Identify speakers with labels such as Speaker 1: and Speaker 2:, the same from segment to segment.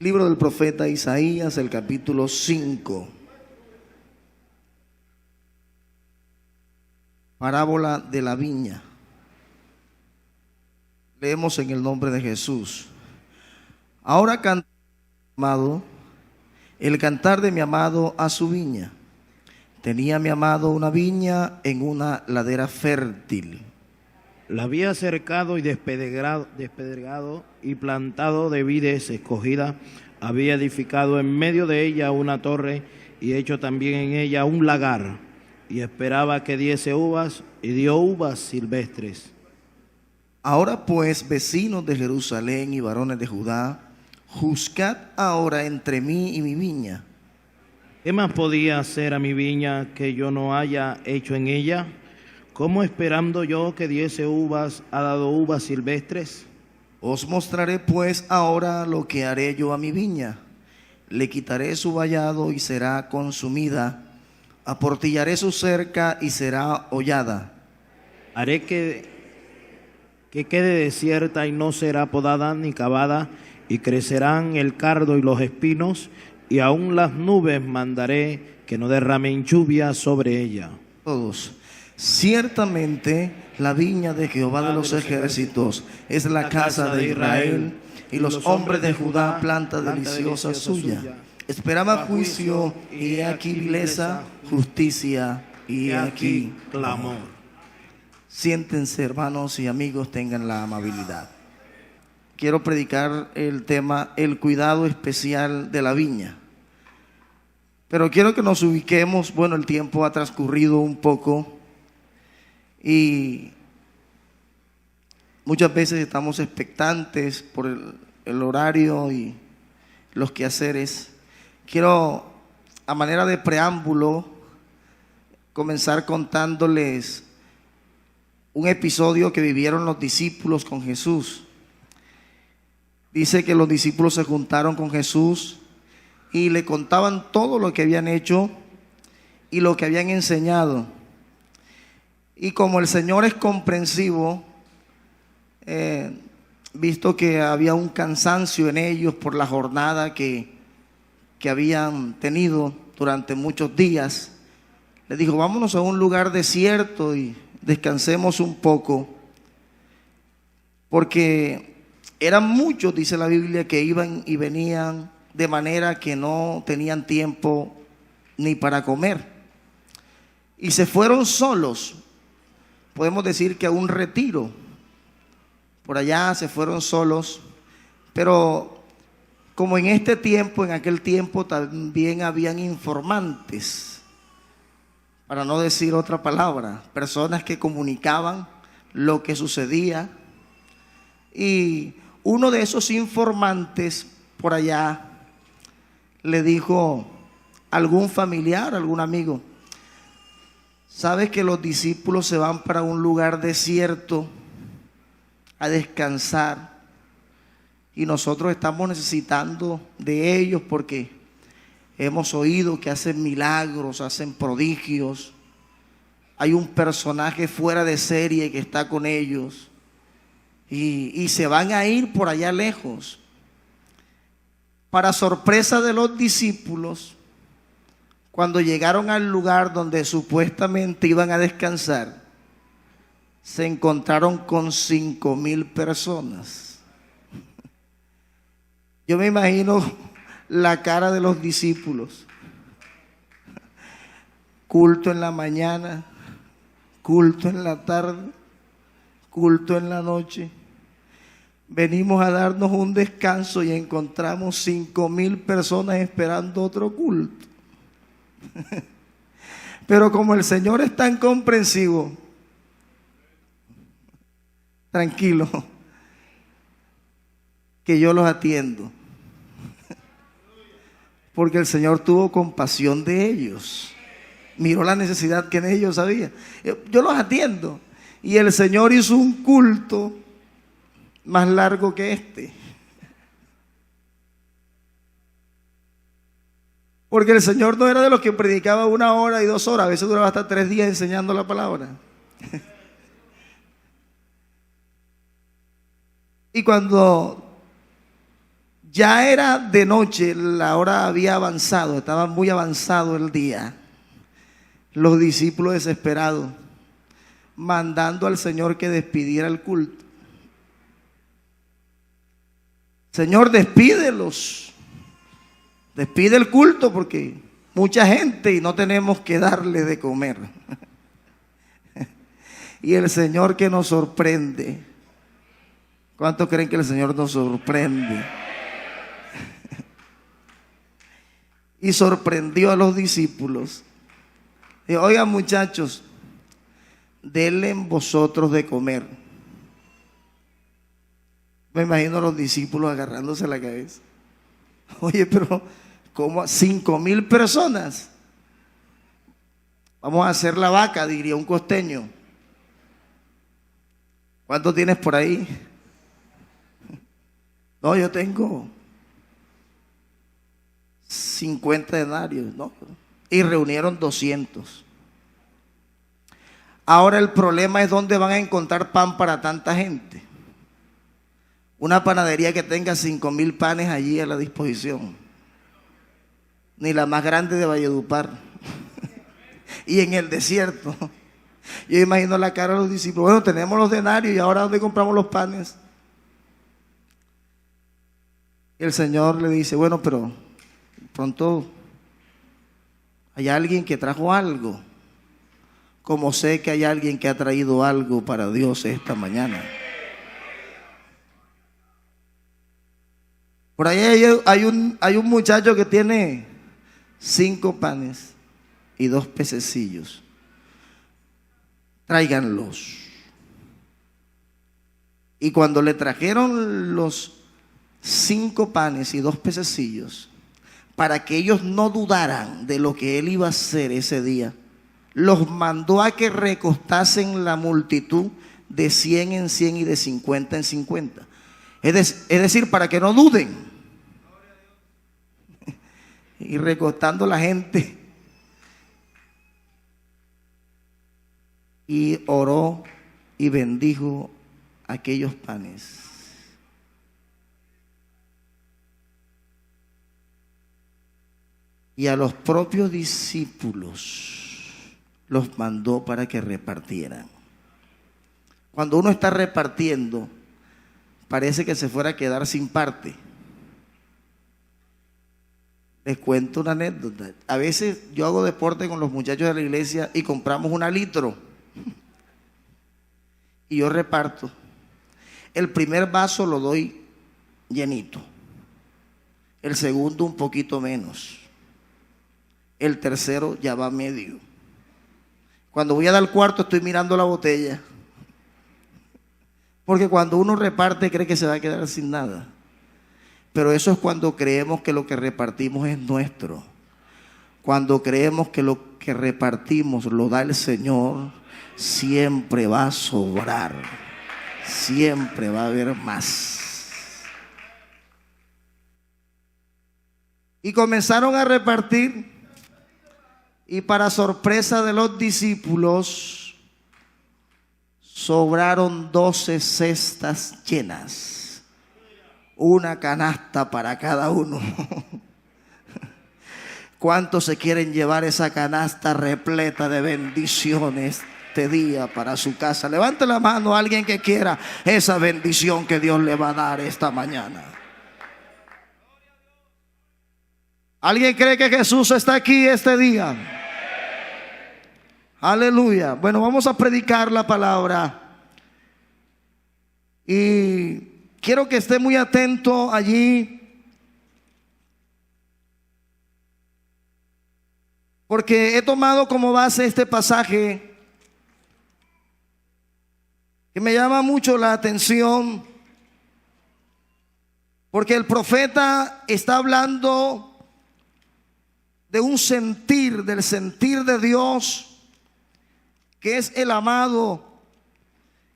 Speaker 1: Libro del profeta Isaías, el capítulo 5. Parábola de la viña. Leemos en el nombre de Jesús. Ahora canta, amado, el cantar de mi amado a su viña. Tenía mi amado una viña en una ladera fértil.
Speaker 2: La había cercado y despedregado y plantado de vides escogida. Había edificado en medio de ella una torre y hecho también en ella un lagar. Y esperaba que diese uvas, y dio uvas silvestres.
Speaker 1: Ahora pues, vecinos de Jerusalén y varones de Judá, juzgad ahora entre mí y mi viña.
Speaker 2: ¿Qué más podía hacer a mi viña que yo no haya hecho en ella? ¿Cómo esperando yo que diese uvas, ha dado uvas silvestres?
Speaker 1: Os mostraré pues ahora lo que haré yo a mi viña. Le quitaré su vallado y será consumida. Aportillaré su cerca y será hollada.
Speaker 2: Haré que quede desierta y no será podada ni cavada, y crecerán el cardo y los espinos, y aún las nubes mandaré que no derramen lluvia sobre ella.
Speaker 1: Todos. Ciertamente la viña de Jehová de los ejércitos es la casa de Israel, y los hombres de Judá planta deliciosa suya. Esperaba juicio, y he aquí vileza, justicia, y he aquí clamor. Siéntense, hermanos y amigos, tengan la amabilidad. Quiero predicar el tema, el cuidado especial de la viña. Pero quiero que nos ubiquemos, bueno, el tiempo ha transcurrido un poco y muchas veces estamos expectantes por el horario y los quehaceres. Quiero, a manera de preámbulo, comenzar contándoles un episodio que vivieron los discípulos con Jesús. Dice que los discípulos se juntaron con Jesús y le contaban todo lo que habían hecho y lo que habían enseñado. Y como el Señor es comprensivo, visto que había un cansancio en ellos por la jornada que habían tenido durante muchos días, les dijo: vámonos a un lugar desierto y descansemos un poco, porque eran muchos, dice la Biblia, que iban y venían, de manera que no tenían tiempo ni para comer. Y se fueron solos, podemos decir que a un retiro. Por allá se fueron solos, pero como en este tiempo, en aquel tiempo también habían informantes, para no decir otra palabra, personas que comunicaban lo que sucedía. Y uno de esos informantes por allá le dijo a algún familiar, a algún amigo: ¿sabes que los discípulos se van para un lugar desierto a descansar? Y nosotros estamos necesitando de ellos porque hemos oído que hacen milagros, hacen prodigios. Hay un personaje fuera de serie que está con ellos y se van a ir por allá lejos. Para sorpresa de los discípulos, cuando llegaron al lugar donde supuestamente iban a descansar, se encontraron con 5,000 personas. Yo me imagino la cara de los discípulos. Culto en la mañana, culto en la tarde, culto en la noche. Venimos a darnos un descanso y encontramos 5,000 personas esperando otro culto. Pero como el Señor es tan comprensivo, tranquilo, que yo los atiendo. Porque el Señor tuvo compasión de ellos. Miró la necesidad que en ellos había. Yo los atiendo. Y el Señor hizo un culto más largo que este. Porque el Señor no era de los que predicaba 1 hora y 2 horas. A veces duraba hasta 3 días enseñando la palabra. Y cuando Ya era de noche, la hora había avanzado, estaba muy avanzado el día. Los discípulos desesperados, mandando al Señor que despidiera el culto. Señor, despídelos, despide el culto porque mucha gente y no tenemos que darle de comer. Y el Señor que nos sorprende. ¿Cuántos creen que el Señor nos sorprende? Y sorprendió a los discípulos. Y, oigan, muchachos, denle vosotros de comer. Me imagino a los discípulos agarrándose la cabeza. Oye, pero ¿cómo? 5,000 personas. Vamos a hacer la vaca, diría un costeño. ¿Cuánto tienes por ahí? No, yo tengo 50 denarios, ¿no? Y reunieron 200. Ahora el problema es dónde van a encontrar pan para tanta gente. Una panadería que tenga 5,000 panes allí a la disposición. Ni la más grande de Valledupar. Y en el desierto. Yo imagino la cara de los discípulos. Bueno, tenemos los denarios y ahora ¿dónde compramos los panes? Y el Señor le dice, bueno, pero pronto hay alguien que trajo algo. Como sé que hay alguien que ha traído algo para Dios esta mañana. Por ahí hay un muchacho que tiene 5 panes y 2 pececillos. Tráiganlos. Y cuando le trajeron los 5 panes y 2 pececillos, para que ellos no dudaran de lo que él iba a hacer ese día, los mandó a que recostasen la multitud de 100 en 100 y de 50 en 50. Es decir, para que no duden. Y recostando la gente. Y oró y bendijo aquellos panes. Y a los propios discípulos los mandó para que repartieran. Cuando uno está repartiendo, parece que se fuera a quedar sin parte. Les cuento una anécdota. A veces yo hago deporte con los muchachos de la iglesia y compramos 1 litro. Y yo reparto. El primer vaso lo doy llenito. El segundo un poquito menos. El tercero ya va medio. Cuando voy a dar el cuarto estoy mirando la botella. Porque cuando uno reparte cree que se va a quedar sin nada. Pero eso es cuando creemos que lo que repartimos es nuestro. Cuando creemos que lo que repartimos lo da el Señor, siempre va a sobrar. Siempre va a haber más. Y comenzaron a repartir. Y para sorpresa de los discípulos, sobraron 12 cestas llenas. Una canasta para cada uno. ¿Cuántos se quieren llevar esa canasta repleta de bendiciones este día para su casa? Levante la mano a alguien que quiera esa bendición que Dios le va a dar esta mañana. ¿Alguien cree que Jesús está aquí este día? Aleluya. Bueno, vamos a predicar la palabra. Y quiero que esté muy atento allí, porque he tomado como base este pasaje que me llama mucho la atención, porque el profeta está hablando de un sentir, del sentir de Dios, que es el amado,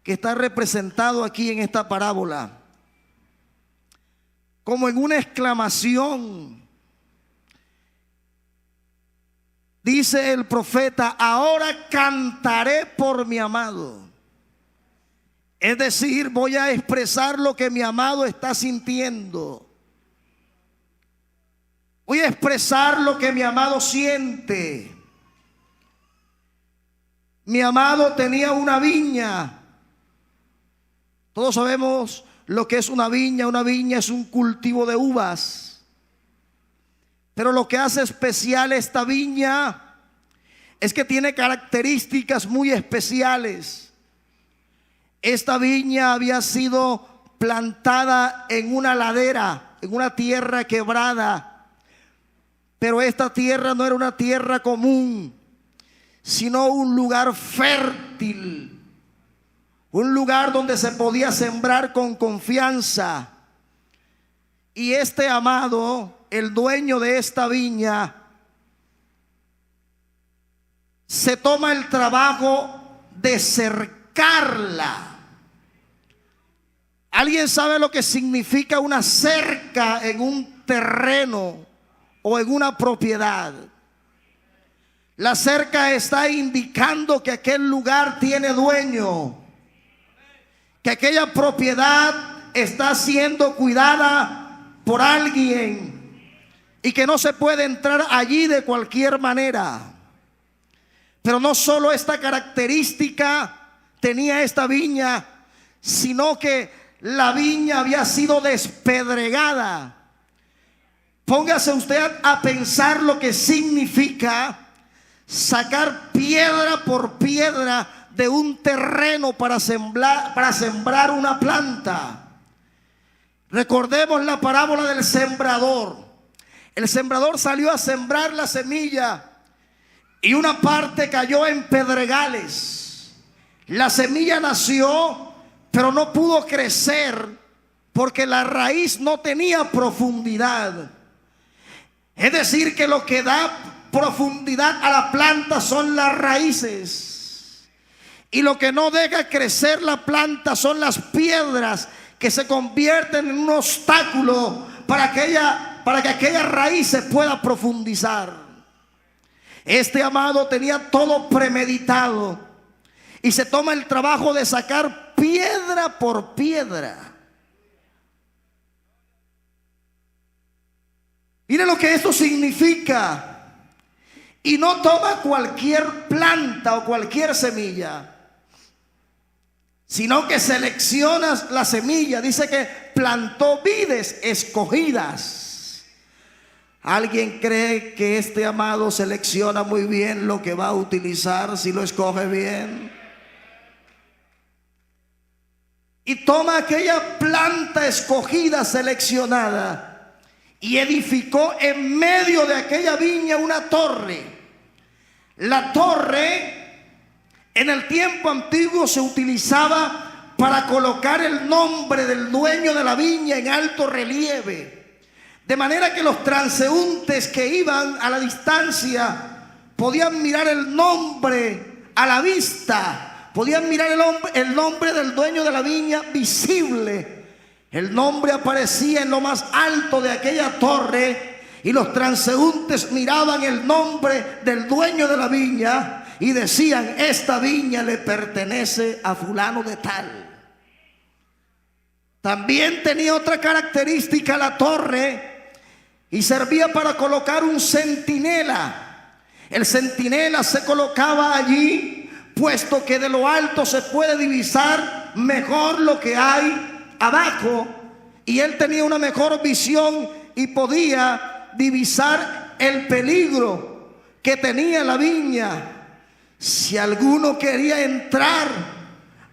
Speaker 1: que está representado aquí en esta parábola, como en una exclamación. Dice el profeta: ahora cantaré por mi amado. Es decir, voy a expresar lo que mi amado está sintiendo. Voy a expresar lo que mi amado siente. Mi amado tenía una viña. Todos sabemos lo que es una viña. Una viña es un cultivo de uvas. Pero lo que hace especial esta viña es que tiene características muy especiales. Esta viña había sido plantada en una ladera, en una tierra quebrada. Pero esta tierra no era una tierra común, sino un lugar fértil, un lugar donde se podía sembrar con confianza. Y este amado, el dueño de esta viña, se toma el trabajo de cercarla. ¿Alguien sabe lo que significa una cerca en un terreno o en una propiedad? La cerca está indicando que aquel lugar tiene dueño, que aquella propiedad está siendo cuidada por alguien y que no se puede entrar allí de cualquier manera. Pero no solo esta característica tenía esta viña, sino que la viña había sido despedregada. Póngase usted a pensar lo que significa sacar piedra por piedra de un terreno para sembrar una planta. Recordemos la parábola del sembrador. El sembrador salió a sembrar la semilla y una parte cayó en pedregales. La semilla nació, pero no pudo crecer porque la raíz no tenía profundidad. Es decir, que lo que da profundidad a la planta son las raíces, y lo que no deja crecer la planta son las piedras que se convierten en un obstáculo para que aquella raíz se pueda profundizar. Este amado tenía todo premeditado y se toma el trabajo de sacar piedra por piedra. Mire lo que esto significa. Y no toma cualquier planta o cualquier semilla, sino que selecciona la semilla. Dice que plantó vides escogidas. ¿Alguien cree que este amado selecciona muy bien lo que va a utilizar si lo escoge bien? Y toma aquella planta escogida, seleccionada, y edificó en medio de aquella viña una torre. La torre en el tiempo antiguo se utilizaba para colocar el nombre del dueño de la viña en alto relieve, de manera que los transeúntes que iban a la distancia podían mirar el nombre a la vista, podían mirar el nombre del dueño de la viña visible. El nombre aparecía en lo más alto de aquella torre y los transeúntes miraban el nombre del dueño de la viña y decían: esta viña le pertenece a fulano de tal. También tenía otra característica la torre, y servía para colocar un centinela. El centinela se colocaba allí, puesto que de lo alto se puede divisar mejor lo que hay abajo, y él tenía una mejor visión y podía divisar el peligro que tenía la viña. Si alguno quería entrar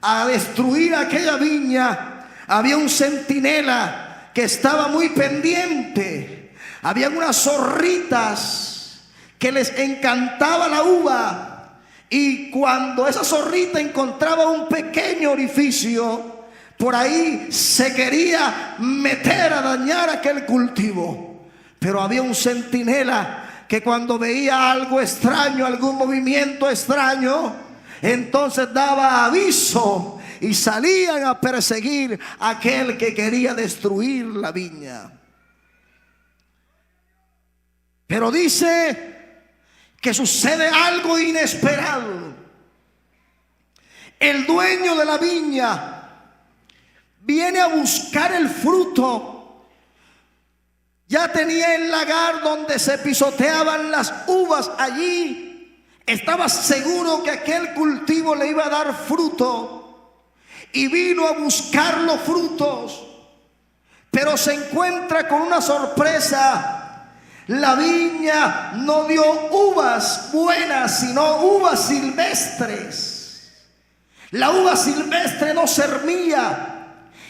Speaker 1: a destruir aquella viña, había un centinela que estaba muy pendiente. Habían unas zorritas que les encantaba la uva, y cuando esa zorrita encontraba un pequeño orificio, por ahí se quería meter a dañar aquel cultivo. Pero había un centinela que cuando veía algo extraño, algún movimiento extraño, entonces daba aviso y salían a perseguir a aquel que quería destruir la viña. Pero dice que sucede algo inesperado. El dueño de la viña viene a buscar el fruto Ya tenía el lagar donde se pisoteaban las uvas allí. Estaba seguro que aquel cultivo le iba a dar fruto y vino a buscar los frutos. Pero se encuentra con una sorpresa. La viña no dio uvas buenas, sino uvas silvestres. La uva silvestre no servía.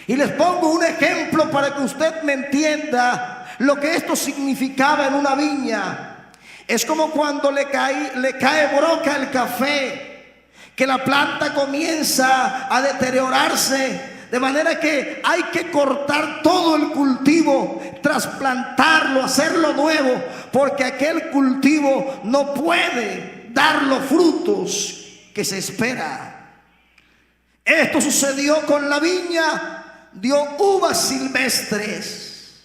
Speaker 1: Y les pongo un ejemplo para que usted me entienda lo que esto significaba en una viña. Es como cuando le cae broca el café, que la planta comienza a deteriorarse, de manera que hay que cortar todo el cultivo, trasplantarlo, hacerlo nuevo, porque aquel cultivo no puede dar los frutos que se espera. Esto sucedió con la viña. Dio uvas silvestres.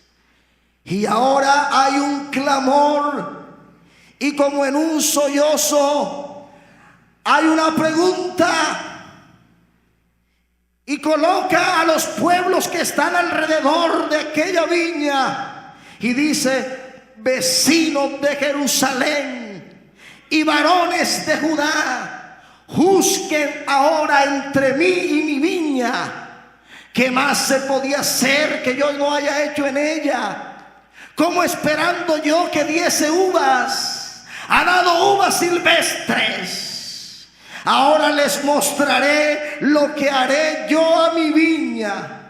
Speaker 1: Y ahora hay un clamor. Y como en un sollozo hay una pregunta. Y coloca a los pueblos que están alrededor de aquella viña. Y dice: vecinos de Jerusalén y varones de Judá, juzguen ahora entre mí y mi viña. ¿Qué más se podía hacer que yo no haya hecho en ella? ¿Cómo esperando yo que diese uvas? Ha dado uvas silvestres. Ahora les mostraré lo que haré yo a mi viña.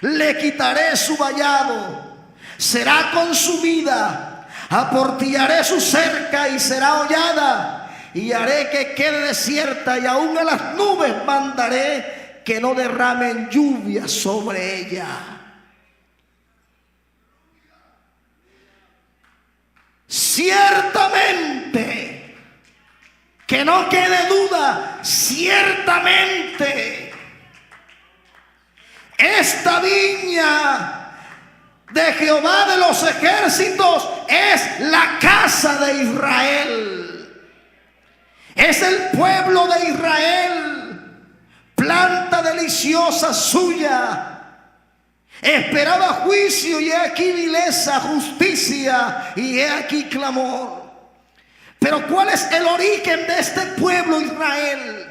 Speaker 1: Le quitaré su vallado, será consumida. Aportillaré su cerca y será hollada. Y haré que quede desierta, y aún a las nubes mandaré que no derramen lluvia sobre ella. Ciertamente, que no quede duda, ciertamente, esta viña de Jehová de los ejércitos es la casa de Israel. Es el pueblo de Israel. Planta deliciosa suya. Esperaba juicio y he aquí vileza, justicia y he aquí clamor. Pero ¿cuál es el origen de este pueblo Israel?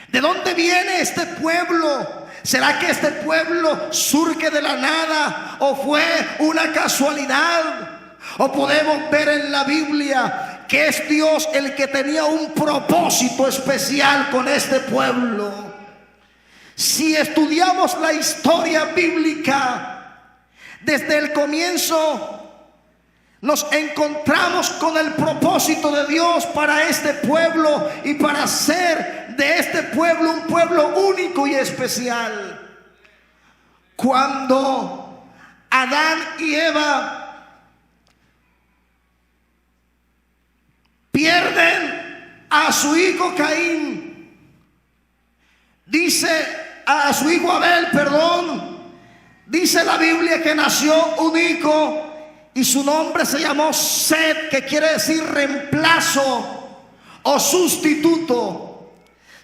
Speaker 1: ¿De dónde viene este pueblo? ¿Será que este pueblo surge de la nada o fue una casualidad? ¿O podemos ver en la Biblia que es Dios el que tenía un propósito especial con este pueblo? Si estudiamos la historia bíblica, desde el comienzo nos encontramos con el propósito de Dios para este pueblo y para hacer de este pueblo un pueblo único y especial. Cuando Adán y Eva pierden a su hijo Caín, dice a su hijo Abel, dice la Biblia que nació un hijo y su nombre se llamó Set, que quiere decir reemplazo o sustituto.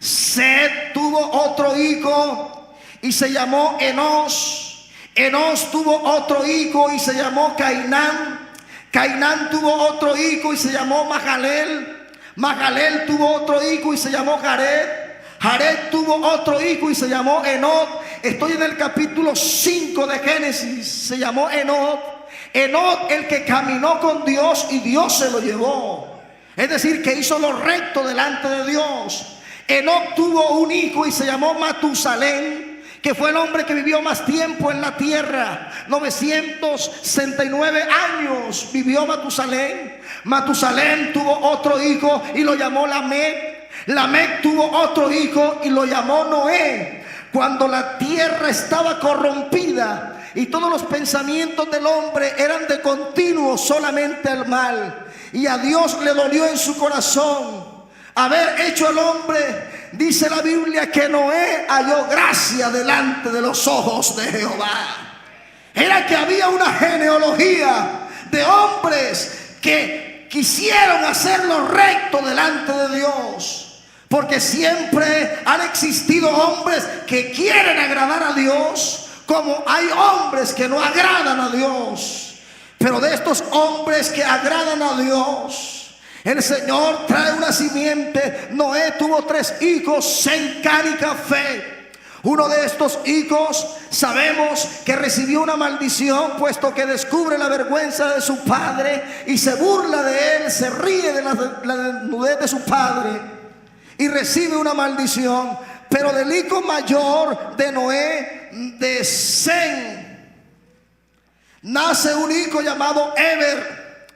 Speaker 1: Set tuvo otro hijo y se llamó Enos. Enos tuvo otro hijo y se llamó Cainán. Cainán tuvo otro hijo y se llamó Mahalaleel. Mahalaleel tuvo otro hijo y se llamó Jared. Jared tuvo otro hijo y se llamó Enoc. Estoy en el capítulo 5 de Génesis. Se llamó Enoc. Enoc, el que caminó con Dios y Dios se lo llevó. Es decir, que hizo lo recto delante de Dios. Enoc tuvo un hijo y se llamó Matusalén, que fue el hombre que vivió más tiempo en la tierra. 969 años vivió Matusalén. Matusalén tuvo otro hijo y lo llamó Lamec. Lamec tuvo otro hijo y lo llamó Noé. Cuando la tierra estaba corrompida y todos los pensamientos del hombre eran de continuo solamente el mal, y a Dios le dolió en su corazón haber hecho al hombre, dice la Biblia que Noé halló gracia delante de los ojos de Jehová. Era que había una genealogía de hombres que quisieron hacer lo recto delante de Dios. Porque siempre han existido hombres que quieren agradar a Dios como hay hombres que no agradan a Dios. Pero de estos hombres que agradan a Dios, el Señor trae una simiente. Noé tuvo 3 hijos en carne y café. Uno de estos hijos sabemos que recibió una maldición, puesto que descubre la vergüenza de su padre y se burla de él, se ríe de la desnudez de su padre y recibe una maldición. Pero del hijo mayor de Noé, de Sem, nace un hijo llamado Eber.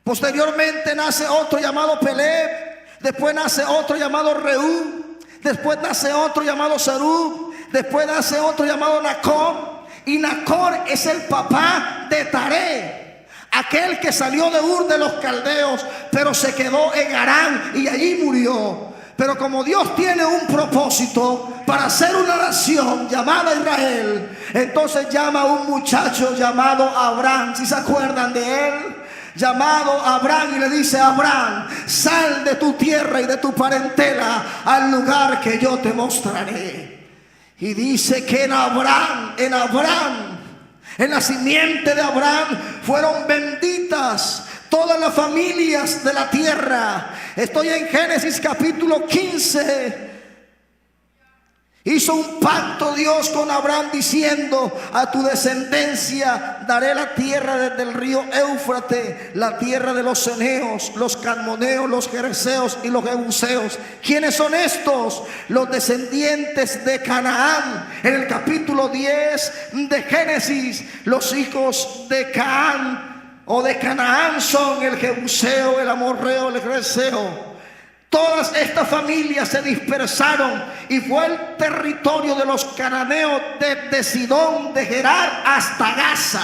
Speaker 1: Posteriormente nace otro llamado Peleg. Después nace otro llamado Reú. Después nace otro llamado Serug. Después nace otro llamado Nacor. Y Nacor es el papá de Taré, aquel que salió de Ur de los Caldeos, pero se quedó en Harán y allí murió. Pero como Dios tiene un propósito para hacer una nación llamada Israel, entonces llama a un muchacho llamado Abraham. ¿Si se acuerdan de él? Llamado Abraham, y le dice: Abraham, sal de tu tierra y de tu parentela al lugar que yo te mostraré. Y dice que en la simiente de Abraham fueron benditas todas las familias de la tierra. Estoy en Génesis capítulo 15. Hizo un pacto Dios con Abraham diciendo: a tu descendencia daré la tierra desde el río Éufrates, la tierra de los ceneos, los cadmoneos, los gerzeos y los jebuseos. ¿Quiénes son estos? Los descendientes de Canaán. En el capítulo 10 de Génesis, los hijos de Canaán o de Canaán son el jebuseo, el amorreo, el gerceo. Todas estas familias se dispersaron y fue el territorio de los cananeos desde Sidón de Gerar hasta Gaza.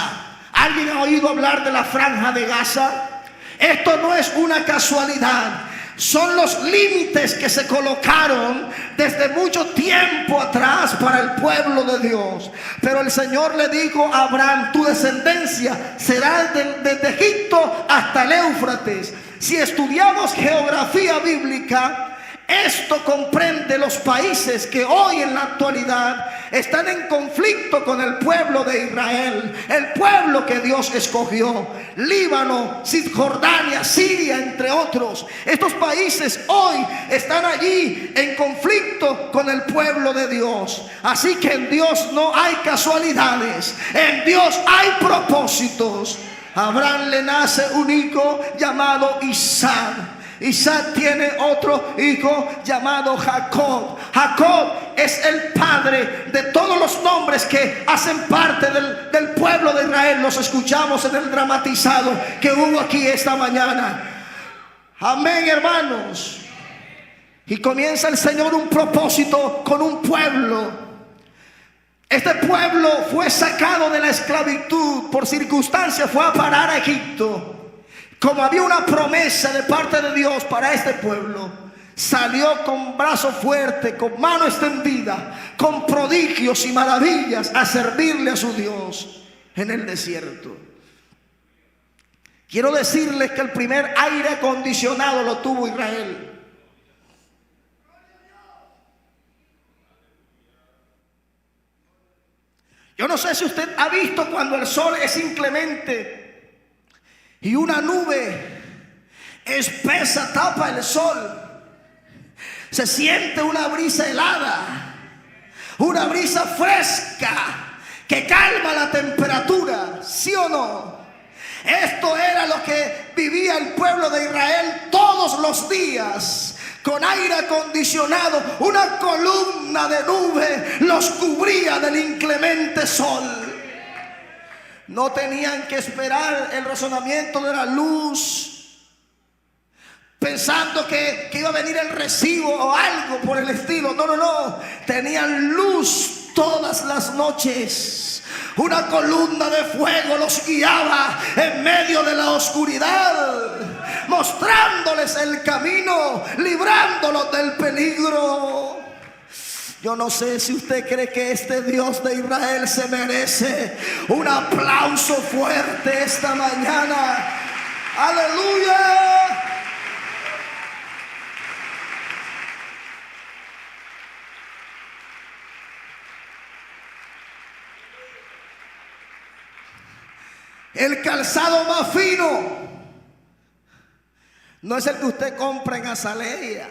Speaker 1: ¿Alguien ha oído hablar de la franja de Gaza? Esto no es una casualidad. Son los límites que se colocaron desde mucho tiempo atrás para el pueblo de Dios. Pero el Señor le dijo a Abraham: tu descendencia será desde Egipto hasta el Éufrates. Si estudiamos geografía bíblica, esto comprende los países que hoy en la actualidad están en conflicto con el pueblo de Israel, el pueblo que Dios escogió: Líbano, Cisjordania, Siria, entre otros. Estos países hoy están allí en conflicto con el pueblo de Dios. Así que en Dios no hay casualidades, en Dios hay propósitos. A Abraham le nace un hijo llamado Isaac. Isaac tiene otro hijo llamado Jacob. Jacob es el padre de todos los nombres que hacen parte del pueblo de Israel. Los escuchamos en el dramatizado que hubo aquí esta mañana. Amén, hermanos. Y comienza el Señor un propósito con un pueblo. Este pueblo fue sacado de la esclavitud, por circunstancias fue a parar a Egipto. Como había una promesa de parte de Dios para este pueblo, salió con brazo fuerte, con mano extendida, con prodigios y maravillas a servirle a su Dios en el desierto. Quiero decirles que el primer aire acondicionado lo tuvo Israel. Yo no sé si usted ha visto cuando el sol es inclemente y una nube espesa tapa el sol. Se siente una brisa helada, una brisa fresca que calma la temperatura, ¿sí o no? Esto era lo que vivía el pueblo de Israel todos los días. Con aire acondicionado, una columna de nube los cubría del inclemente sol. No tenían que esperar el razonamiento de la luz, pensando que iba a venir el recibo o algo por el estilo. No. Tenían luz todas las noches. Una columna de fuego los guiaba en medio de la oscuridad, mostrándoles el camino, librándolos del peligro. Yo no sé si usted cree que este Dios de Israel se merece un aplauso fuerte esta mañana. ¡Aleluya! El calzado más fino no es el que usted compra en Azalea,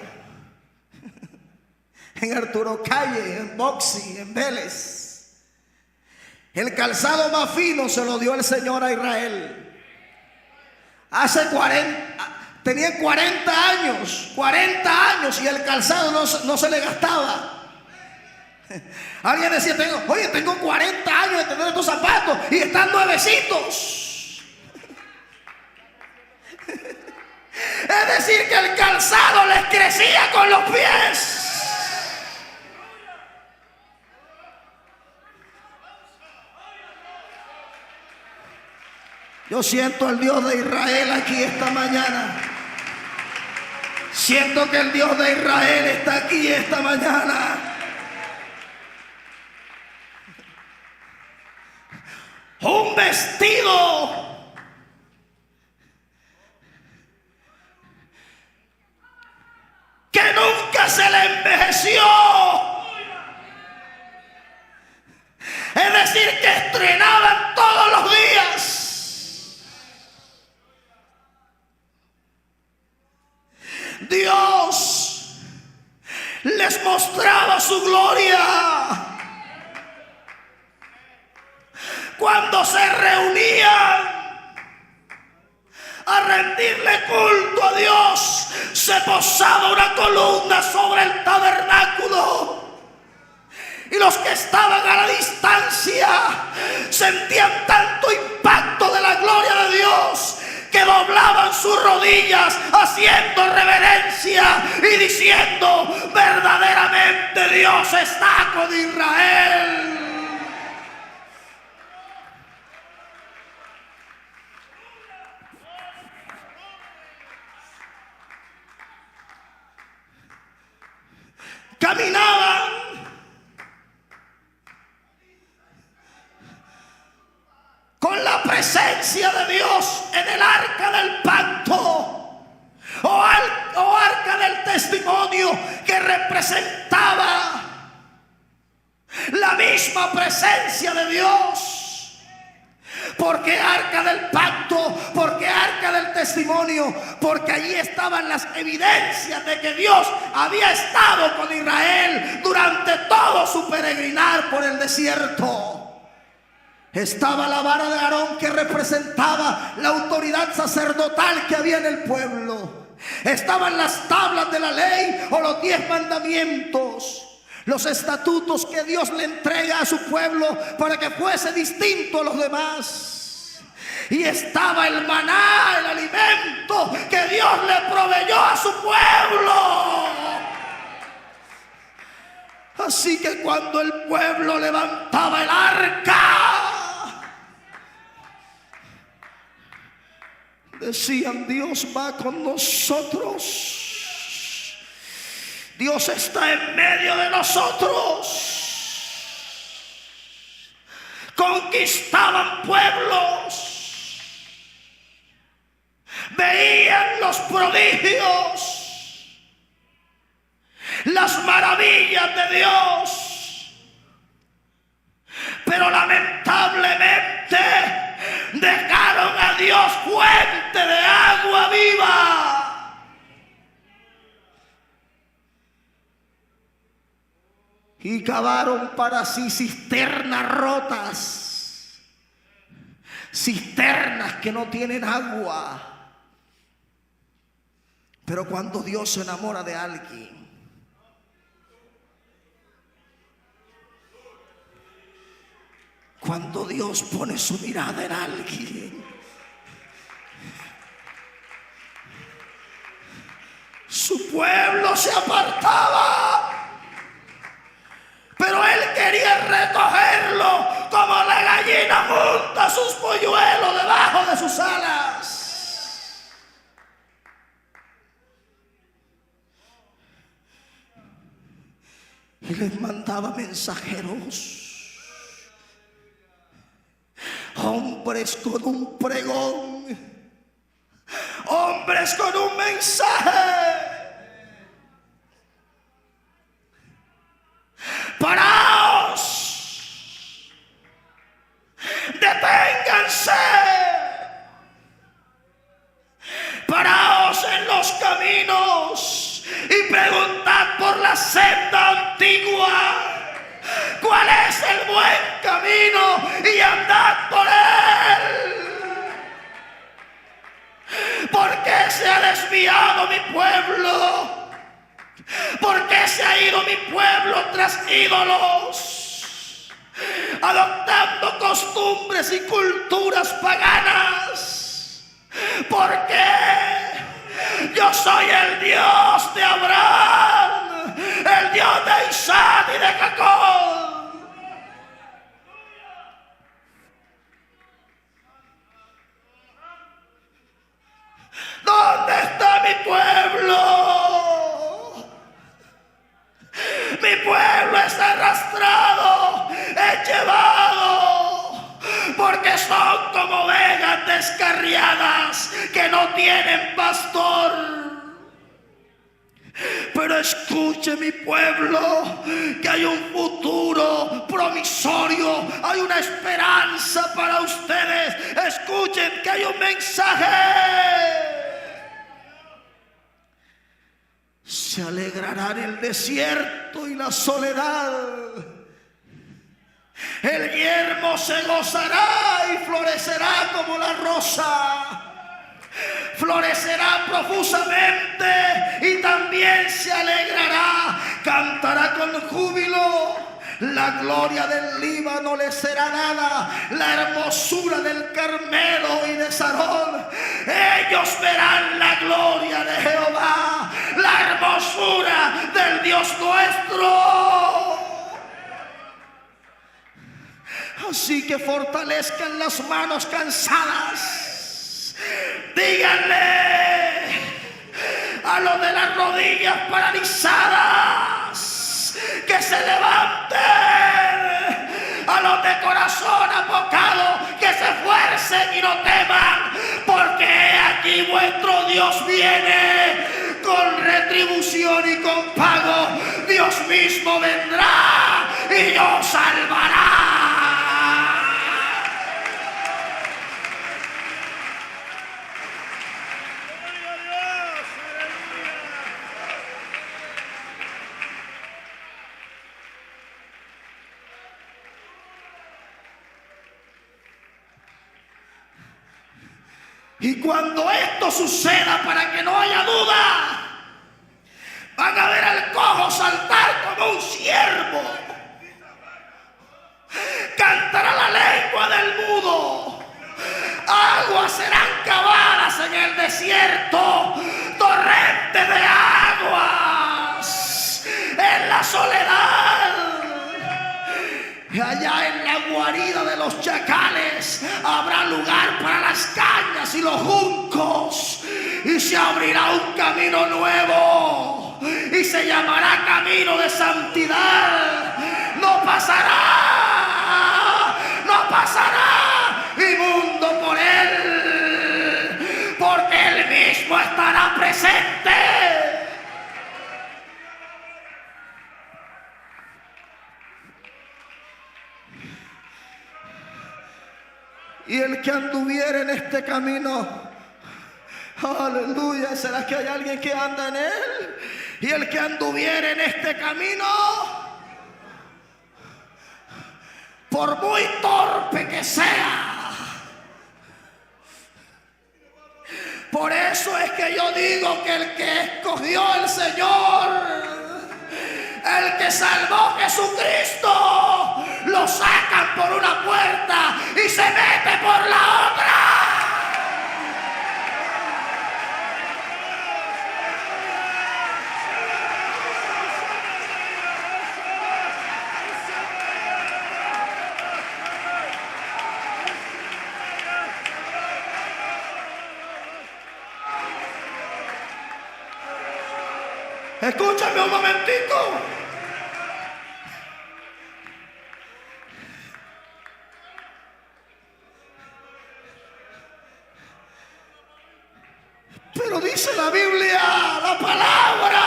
Speaker 1: en Arturo Calle, en Boxy, en Vélez. El calzado más fino se lo dio el Señor a Israel. Tenían 40 años y el calzado no se le gastaba. Alguien decía, tengo 40 años de tener estos zapatos y están nuevecitos. Es decir, que el calzado les crecía con los pies. Yo siento al Dios de Israel aquí esta mañana. Siento que el Dios de Israel está aquí esta mañana. Un vestido que nunca se le envejeció. Es decir, que estrenaban todos los días. Dios les mostraba su gloria cuando se reunían a rendirle culto a Dios. Se posaba una columna sobre el tabernáculo y los que estaban a la distancia sentían tanto impacto de la gloria de Dios que doblaban sus rodillas haciendo reverencia y diciendo: verdaderamente Dios está con Israel. Caminaban con la presencia de Dios en el arca del pacto o arca del testimonio, que representaba la misma presencia de Dios. ¿Por qué arca del pacto? ¿Por qué arca del testimonio? Porque allí estaban las evidencias de que Dios había estado con Israel durante todo su peregrinar por el desierto. Estaba la vara de Aarón, que representaba la autoridad sacerdotal que había en el pueblo. Estaban las tablas de la ley o los 10 mandamientos, los estatutos que Dios le entrega a su pueblo para que fuese distinto a los demás. Y estaba el maná, el alimento que Dios le proveyó a su pueblo. Así que cuando el pueblo levantaba el arca, decían: Dios va con nosotros. Dios está en medio de nosotros. Conquistaban pueblos, veían los prodigios, las maravillas de Dios, pero lamentablemente dejaron a Dios fuente de agua viva. Y cavaron para sí cisternas rotas, cisternas que no tienen agua. Pero cuando Dios se enamora de alguien, cuando Dios pone su mirada en alguien, su pueblo se apartaba, pero él quería recogerlo como la gallina monta sus polluelos debajo de sus alas. Y les mandaba mensajeros, hombres con un pregón, hombres con un mensaje. Paraos, deténganse, mi pueblo tras ídolos, adoptando costumbres y culturas paganas. Porque yo soy el Dios de Abraham, el Dios de Isaac y de Jacob. ¿Dónde está mi pueblo? Mi pueblo es arrastrado, es llevado, porque son como ovejas descarriadas que no tienen pastor. Pero escuche, mi pueblo, que hay un futuro promisorio, hay una esperanza para ustedes. Escuchen que hay un mensaje. Se alegrará en el desierto y la soledad. El yermo se gozará y florecerá como la rosa. Florecerá profusamente y también se alegrará. Cantará con júbilo. La gloria del Líbano le será dada, la hermosura del Carmelo y de Sarón. Ellos verán la gloria de Jehová, la hermosura del Dios nuestro. Así que fortalezcan las manos cansadas. Díganle a los de las rodillas paralizadas que se levanten, a los de corazón apocado que se esfuercen y no teman, porque aquí vuestro Dios viene con retribución y con pago. Dios mismo vendrá y os salvará. Y cuando esto suceda, para que no haya duda, van a ver al cojo saltar como un ciervo. Cantará la lengua del mudo. Aguas serán cavadas en el desierto, torrentes de aguas en la soledad. Allá en la guarida de los chacales habrá lugar para las cañas y los juncos, y se abrirá un camino nuevo y se llamará camino de santidad. No pasará inmundo por él, porque él mismo estará presente. Y el que anduviera en este camino, aleluya, ¿será que hay alguien que anda en él? Y el que anduviera en este camino, por muy torpe que sea. Por eso es que yo digo que el que escogió el Señor, el que salvó Jesucristo, lo sacan por una puerta y se mete por la otra. Escúchame un momentito. Pero dice la Biblia, la palabra,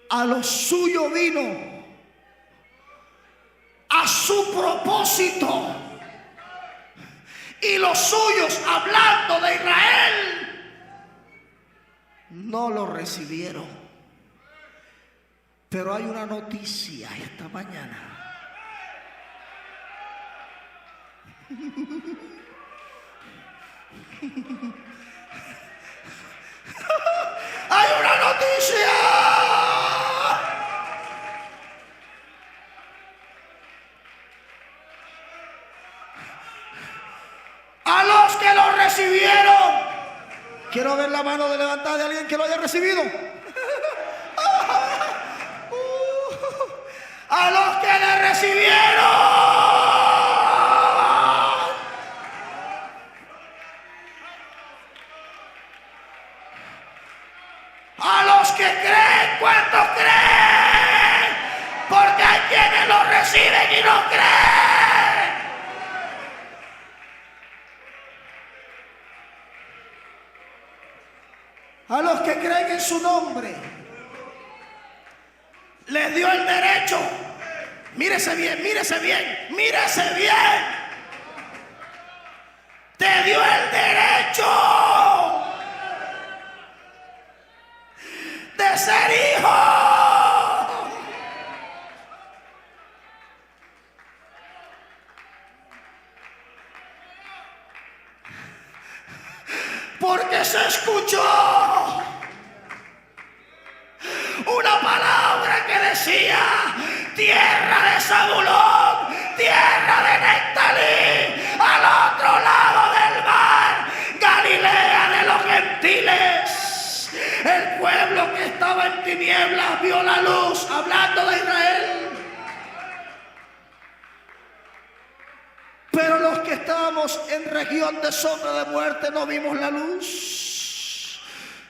Speaker 1: a lo suyo vino, a su propósito. Y los suyos, hablando de Israel, no lo recibieron. Pero hay una noticia esta mañana. Hay una noticia. A los que lo recibieron. Quiero ver la mano de levantada de alguien que lo haya recibido. A los que le recibieron. A los que creen, ¿cuántos creen? Porque hay quienes lo reciben y no creen. A los que creen en su nombre, les dio el derecho. Mírese bien, mírese bien, mírese bien. Te dio el derecho de ser hijo. Porque se escuchó una palabra que decía: tierra de Zabulón, tierra de Neftalí, al otro lado del mar, Galilea de los gentiles. El pueblo que estaba en tinieblas vio la luz, hablando de Israel. Pero los que estábamos en región de sombra de muerte no vimos la luz,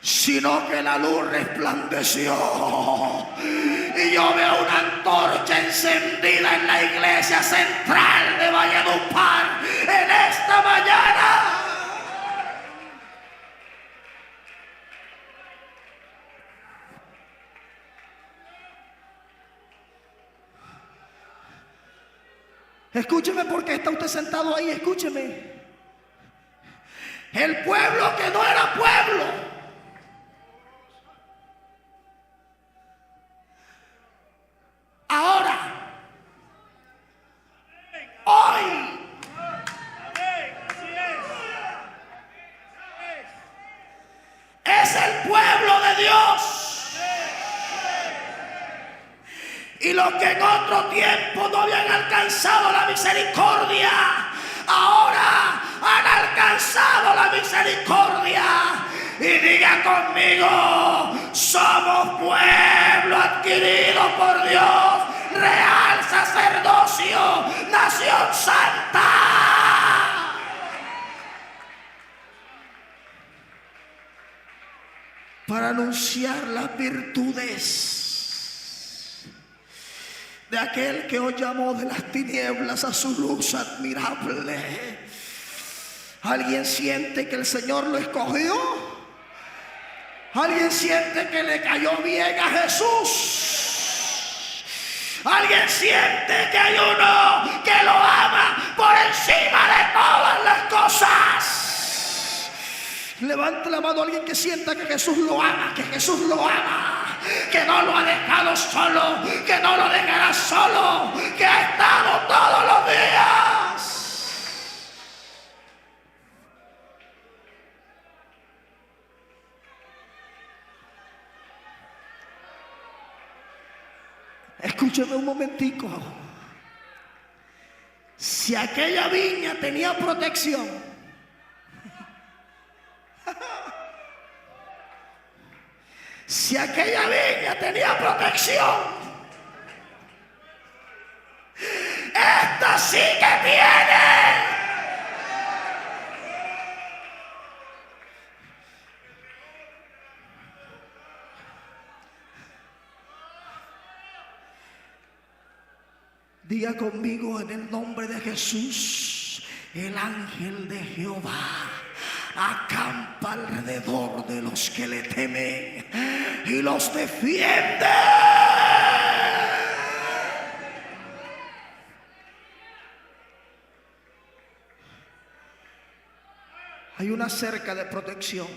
Speaker 1: sino que la luz resplandeció. Y yo veo una antorcha encendida en la iglesia central de Valledupar en esta mañana. Escúcheme, porque está usted sentado ahí, escúcheme. El pueblo que no era pueblo, ahora, hoy, es el pueblo de Dios. Y los que en otro tiempo no habían alcanzado la misericordia, ahora han alcanzado la misericordia. Y diga conmigo: somos pueblo adquirido por Dios, real sacerdocio, nación santa. Para anunciar las virtudes de aquel que os llamó de las tinieblas a su luz admirable. ¿Alguien siente que el Señor lo escogió? ¿Alguien siente que le cayó bien a Jesús? ¿Alguien siente que hay uno que lo ama por encima de todas las cosas? Levante la mano a alguien que sienta que Jesús lo ama, que Jesús lo ama, que no lo ha dejado solo, que no lo dejará solo, que ha estado todos los días. Escúcheme un momentico. Si aquella viña tenía protección, si aquella viña tenía protección, esta sí que tiene. Diga conmigo: en el nombre de Jesús, el ángel de Jehová acampa alrededor de los que le temen y los defiende. Hay una cerca de protección.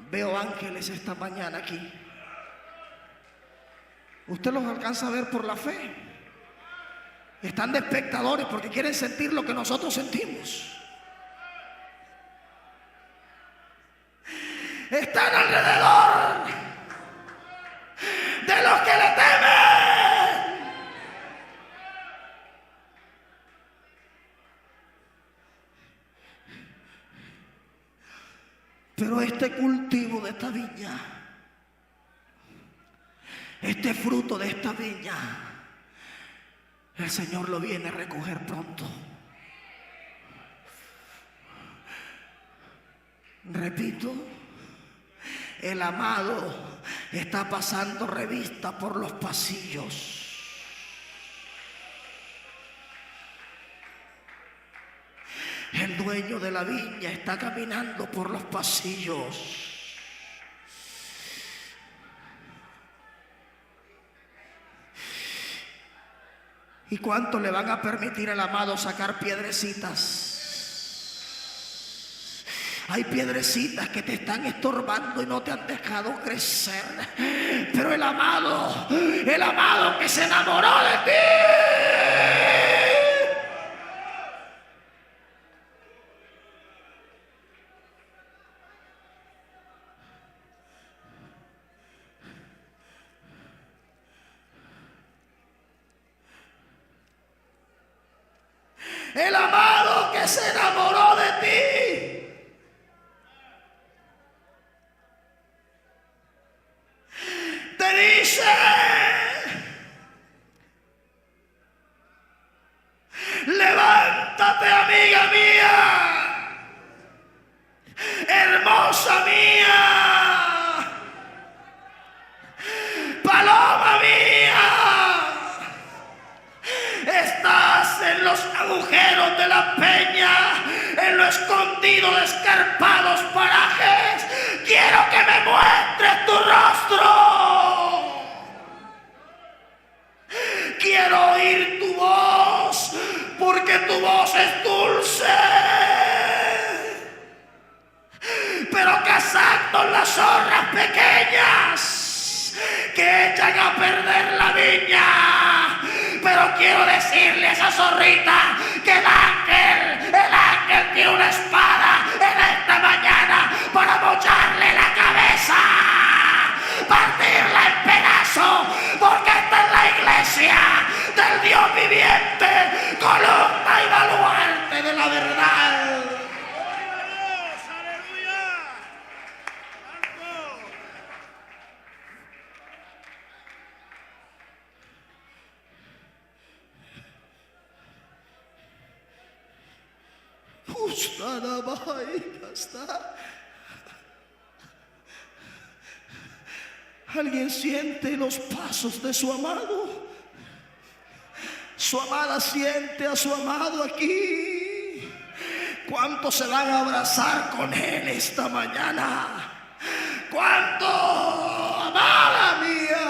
Speaker 1: Veo ángeles esta mañana aquí. Usted los alcanza a ver por la fe. Están de espectadores porque quieren sentir lo que nosotros sentimos. están alrededor de los que le temen. Pero este cultivo de esta viña, este fruto de esta viña, el Señor lo viene a recoger pronto. Repito, el amado está pasando revista por los pasillos. El dueño de la viña está caminando por los pasillos. ¿Y cuánto le van a permitir al amado sacar piedrecitas? Hay piedrecitas que te están estorbando y no te han dejado crecer. Pero el amado que se enamoró de ti, el amado que se enamoró de ti, te dice: levántate, amiga mía, hermosa mía, paloma mía. Estás en los agujeros de la peña, en lo escondido de escarpados parajes. Quiero que me muestres tu rostro. Quiero oír tu voz, porque tu voz es dulce. Pero cazando las zorras pequeñas que echan a perder la viña. Pero quiero decirle a esa zorrita que el ángel tiene una espada en esta mañana para mocharle la cabeza, partirla en pedazos, porque esta es la iglesia del Dios viviente, columna y baluarte de la verdad. Alguien siente los pasos de su amado. Su amada siente a su amado aquí. ¿Cuántos se van a abrazar con él esta mañana? ¿Cuánto, amada mía?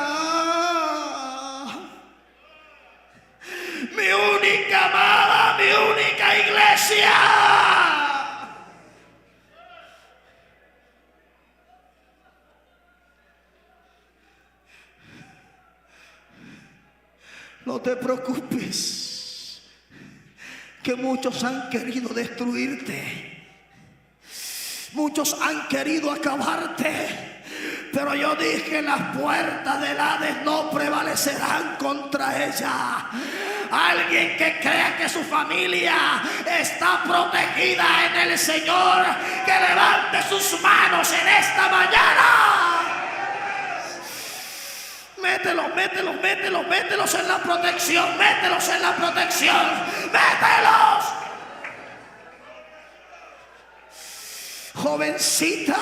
Speaker 1: Mi única amada, mi única iglesia. No te preocupes, que muchos han querido destruirte, muchos han querido acabarte, pero yo dije: las puertas del Hades no prevalecerán contra ella. Alguien que crea que su familia está protegida en el Señor, que levante sus manos en esta mañana. Mételos en la protección, mételos en la protección, mételos. Jovencita,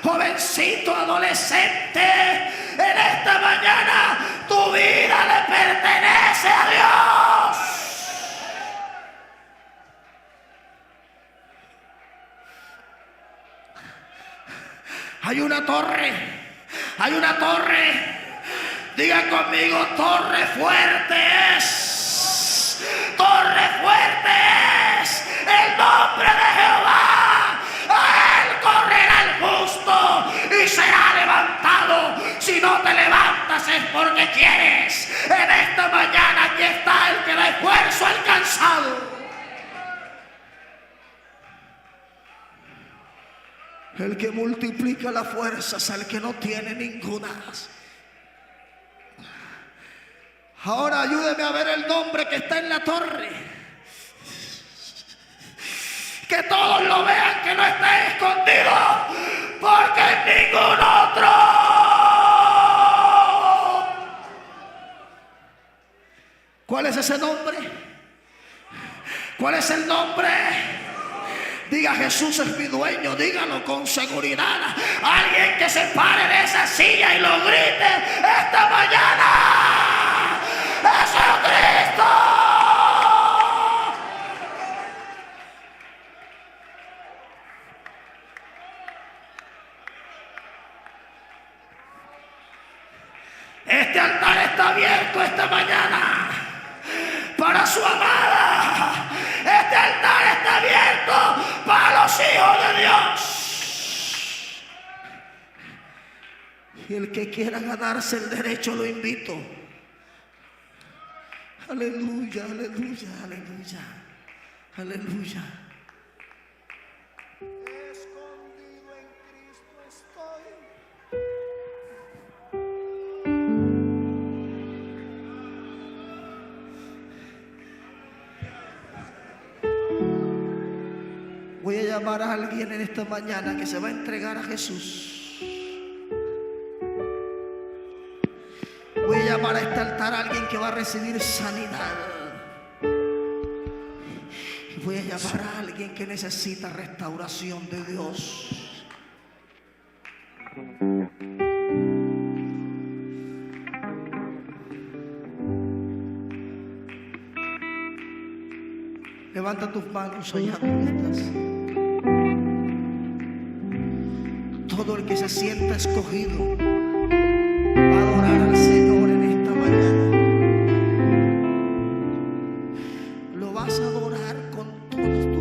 Speaker 1: jovencito, adolescente, en esta mañana tu vida le pertenece a Dios. Hay una torre. Digan conmigo: torre fuerte es. Torre fuerte es el nombre de Jehová. A él correrá el justo y será levantado. Si no te levantas es porque quieres. En esta mañana aquí está el que da esfuerzo al cansado. El que multiplica las fuerzas al que no tiene ninguna. Ahora ayúdeme a ver el nombre que está en la torre. Que todos lo vean, que no está escondido, porque es ningún otro. ¿Cuál es ese nombre? ¿Cuál es el nombre? Diga: Jesús es mi dueño. Dígalo con seguridad. Alguien que se pare de esa silla y lo grite esta mañana: ¡Jesucristo! Este altar está abierto esta mañana para su amada. Este altar está abierto para los hijos de Dios. Y el que quiera ganarse el derecho, lo invito. Aleluya, aleluya, aleluya, aleluya. Escondido en Cristo estoy. Voy a llamar a alguien en esta mañana que se va a entregar a Jesús. Voy a llamar a este altar a alguien que va a recibir sanidad. Voy a llamar a alguien que necesita restauración de Dios. Levanta tus manos allá donde estás. Todo el que se sienta escogido va a adorar al Señor en esta mañana. Lo vas a adorar con todas tus